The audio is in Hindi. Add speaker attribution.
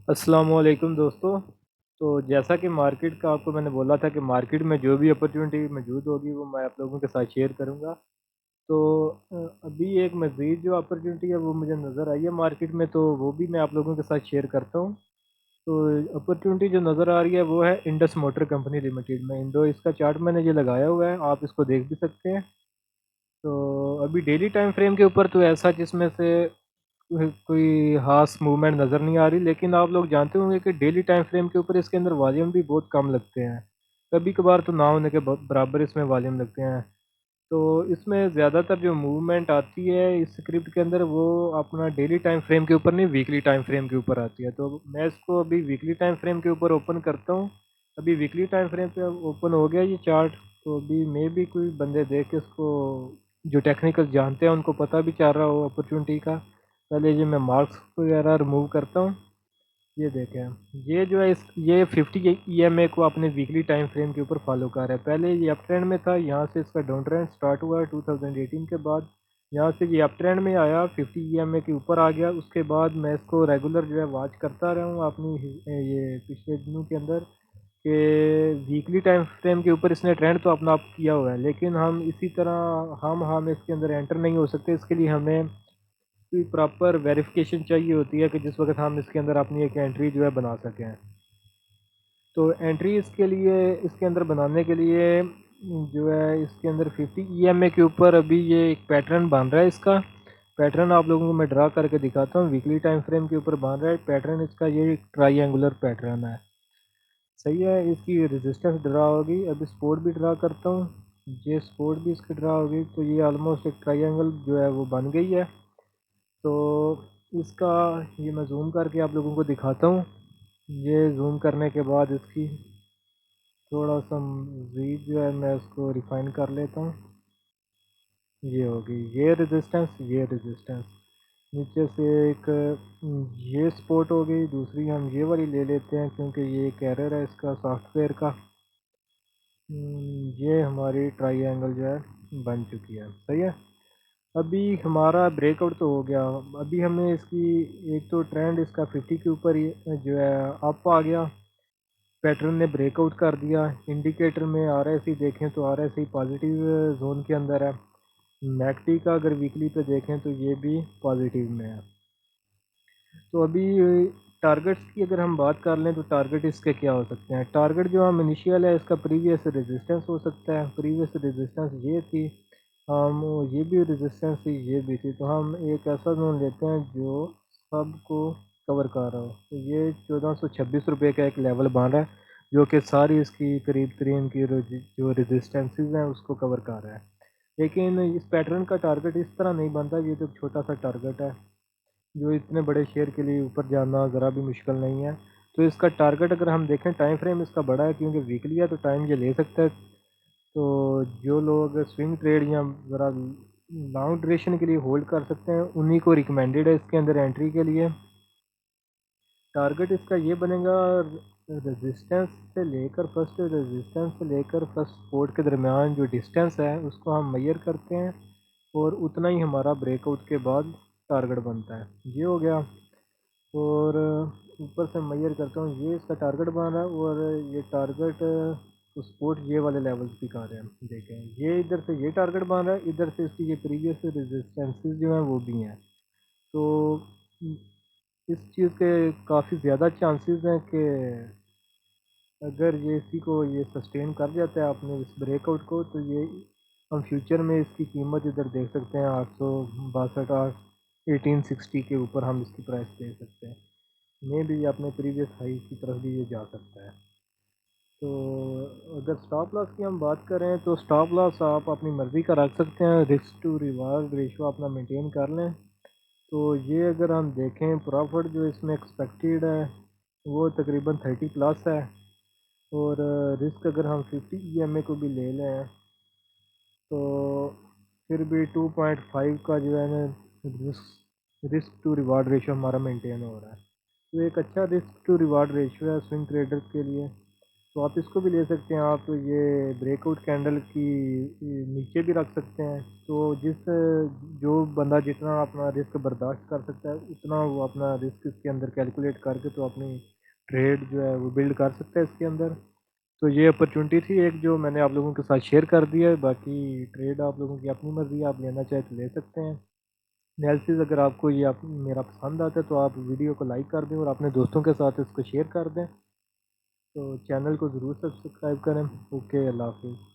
Speaker 1: अस्सलामुअलैकुम दोस्तों। तो जैसा कि मार्केट का आपको मैंने बोला था कि मार्केट में जो भी अपॉर्चुनिटी मौजूद होगी वो मैं आप लोगों के साथ शेयर करूंगा। तो अभी एक मज़ीद जो अपॉर्चुनिटी है वो मुझे नज़र आई है मार्केट में, तो वो भी मैं आप लोगों के साथ शेयर करता हूँ। तो अपॉर्चुनिटी जो नज़र आ रही है वो है इंडस मोटर कंपनी लिमिटेड में। इंडो इसका चार्ट मैंने ये लगाया हुआ है, आप इसको देख भी सकते हैं। तो अभी डेली टाइम फ्रेम के ऊपर तो ऐसा जिसमें से कोई ख़ास मूवमेंट नज़र नहीं आ रही, लेकिन आप लोग जानते होंगे कि डेली टाइम फ्रेम के ऊपर इसके अंदर वॉल्यूम भी बहुत कम लगते हैं। कभी कभार तो ना होने के बराबर इसमें वॉल्यूम लगते हैं। तो इसमें ज़्यादातर जो मूवमेंट आती है इस स्क्रिप्ट के अंदर वो अपना डेली टाइम फ्रेम के ऊपर नहीं, वीकली टाइम फ्रेम के ऊपर आती है। तो मैं इसको अभी वीकली टाइम फ्रेम के ऊपर ओपन करता हूँ। अभी वीकली टाइम फ्रेम पे ओपन हो गया ये चार्ट। तो अभी मे भी कोई बंदे देख के इसको, जो टेक्निकल जानते हैं उनको पता भी चल रहा हो अपॉर्चुनिटी का। पहले ये मैं मार्क्स वगैरह रिमूव करता हूँ। ये देखें, ये जो है इस ये 50 ईएमए को अपने वीकली टाइम फ्रेम के ऊपर फॉलो कर रहा है। पहले ये अप ट्रेंड में था, यहाँ से इसका डाउन ट्रेंड स्टार्ट हुआ 2018 के बाद। यहाँ से ये अप ट्रेंड में आया, 50 ईएमए के ऊपर आ गया। उसके बाद मैं इसको रेगुलर जो है वॉच करता रहा हूँ अपनी ये पिछले दिनों के अंदर कि वीकली टाइम फ्रेम के ऊपर इसने ट्रेंड तो अपना आप किया हुआ है, लेकिन हम इसी तरह हम इसके अंदर एंटर नहीं हो सकते। इसके लिए हमें कोई प्रॉपर वेरिफिकेशन चाहिए होती है कि जिस वक्त हम इसके अंदर अपनी एक एंट्री जो है बना सकें। तो एंट्री इसके लिए, इसके अंदर बनाने के लिए जो है इसके अंदर 50 ईएमए के ऊपर अभी ये एक पैटर्न बन रहा है। इसका पैटर्न आप लोगों को मैं ड्रा करके दिखाता हूँ। वीकली टाइम फ्रेम के ऊपर बन रहा है पैटर्न इसका, ये ट्राइएंगुलर पैटर्न है। सही है, इसकी रेजिस्टेंस ड्रा होगी। अभी सपोर्ट भी ड्रा करता हूँ, ये सपोर्ट भी इसकी ड्रा होगी। तो ये ऑलमोस्ट एक ट्राइएंगल जो है वो बन गई है। तो इसका ये मैं जूम करके आप लोगों को दिखाता हूँ। ये जूम करने के बाद इसकी थोड़ा सा मज़ीद जो है मैं उसको रिफाइन कर लेता हूँ। ये होगी ये रेजिस्टेंस, ये रेजिस्टेंस। नीचे से एक ये सपोर्ट हो गई, दूसरी हम ये वाली ले लेते हैं क्योंकि ये एक एरर है इसका सॉफ्टवेयर का। ये हमारी ट्राई एंगल जो है बन चुकी है। सही है, अभी हमारा ब्रेकआउट तो हो गया। अभी हमें इसकी एक तो ट्रेंड इसका 50 के ऊपर ही जो है अप आ गया, पैटर्न ने ब्रेकआउट कर दिया। इंडिकेटर में आरएसआई देखें तो आरएसआई पॉजिटिव जोन के अंदर है। मैकडी का अगर वीकली पे देखें तो ये भी पॉजिटिव में है। तो अभी टारगेट्स की अगर हम बात कर लें तो टारगेट इसके क्या हो सकते हैं। टारगेट जो हम इनिशियल है इसका प्रीवियस रेजिस्टेंस हो सकता है। प्रीवियस रेजिस्टेंस ये थी, हम ये भी रेजिस्टेंस थी, ये भी थी। तो हम एक ऐसा जोन लेते हैं जो सबको कवर कर रहा हो। तो ये 1426 रुपये का एक लेवल बन रहा है जो कि सारी इसकी करीब तरीन की जो रेजिस्टेंसेस हैं उसको कवर कर रहा है। लेकिन इस पैटर्न का टारगेट इस तरह नहीं बनता, ये तो छोटा सा टारगेट है जो इतने बड़े शेयर के लिए ऊपर जाना ज़रा भी मुश्किल नहीं है। तो इसका टारगेट अगर हम देखें, टाइम फ्रेम इसका बड़ा है क्योंकि वीकली है तो टाइम ये ले सकता है। तो जो लोग स्विंग ट्रेड या ज़रा लॉन्ग ड्यूरेशन के लिए होल्ड कर सकते हैं उन्हीं को रिकमेंडेड है इसके अंदर एंट्री के लिए। टारगेट इसका ये बनेगा, रेजिस्टेंस से लेकर फर्स्ट रेजिस्टेंस से लेकर फर्स्ट सपोर्ट के दरमियान जो डिस्टेंस है उसको हम मेजर करते हैं और उतना ही हमारा ब्रेकआउट के बाद टारगेट बनता है। ये हो गया। और ऊपर से मेजर करता हूँ, ये इसका टारगेट बन रहा है और ये टारगेट सपोर्ट ये वाले लेवल्स भी कर रहे हैं। देखें, ये इधर से ये टारगेट बन रहा है, इधर से इसकी ये प्रीवियस रेजिस्टेंसेस जो हैं वो भी हैं। तो इस चीज़ के काफ़ी ज़्यादा चांसेस हैं कि अगर ये इसी को ये सस्टेन कर जाता है आपने इस ब्रेकआउट को, तो ये हम फ्यूचर में इसकी कीमत इधर देख सकते हैं 862 आठ 1860 के ऊपर हम इसकी प्राइस देख सकते हैं। मे भी अपने प्रीवियस हाई की तरफ भी ये जा सकता है। तो अगर स्टॉप लॉस की हम बात करें तो स्टॉप लॉस आप अपनी मर्ज़ी का रख सकते हैं, रिस्क टू रिवार्ड रेशो अपना मेंटेन कर लें। तो ये अगर हम देखें प्रॉफिट जो इसमें एक्सपेक्टेड है वो तकरीबन 30 प्लस है। और रिस्क अगर हम 50 ईएमए को भी ले लें तो फिर भी 2.5 का जो है ना risk risk to reward ratio हमारा मेंटेन हो रहा है। तो एक अच्छा रिस्क टू रिवार्ड रेशियो है स्विंग ट्रेडर्स के लिए। तो आप इसको भी ले सकते हैं। आप ये ब्रेकआउट कैंडल की नीचे भी रख सकते हैं। तो जो बंदा जितना अपना रिस्क बर्दाश्त कर सकता है उतना वो अपना रिस्क इसके अंदर कैलकुलेट करके तो अपनी ट्रेड जो है वो बिल्ड कर सकता है इसके अंदर। तो ये अपॉर्चुनिटी थी एक जो मैंने आप लोगों के साथ शेयर कर दिया है। बाकी ट्रेड आप लोगों की अपनी मर्ज़ी है, आप लेना चाहे तो ले सकते हैं। एनालिसिस अगर आपको ये आप मेरा पसंद आता है तो आप वीडियो को लाइक कर दें और अपने दोस्तों के साथ इसको शेयर कर दें। तो चैनल को ज़रूर सब्सक्राइब करें। ओके, अल्लाह हाफिज़।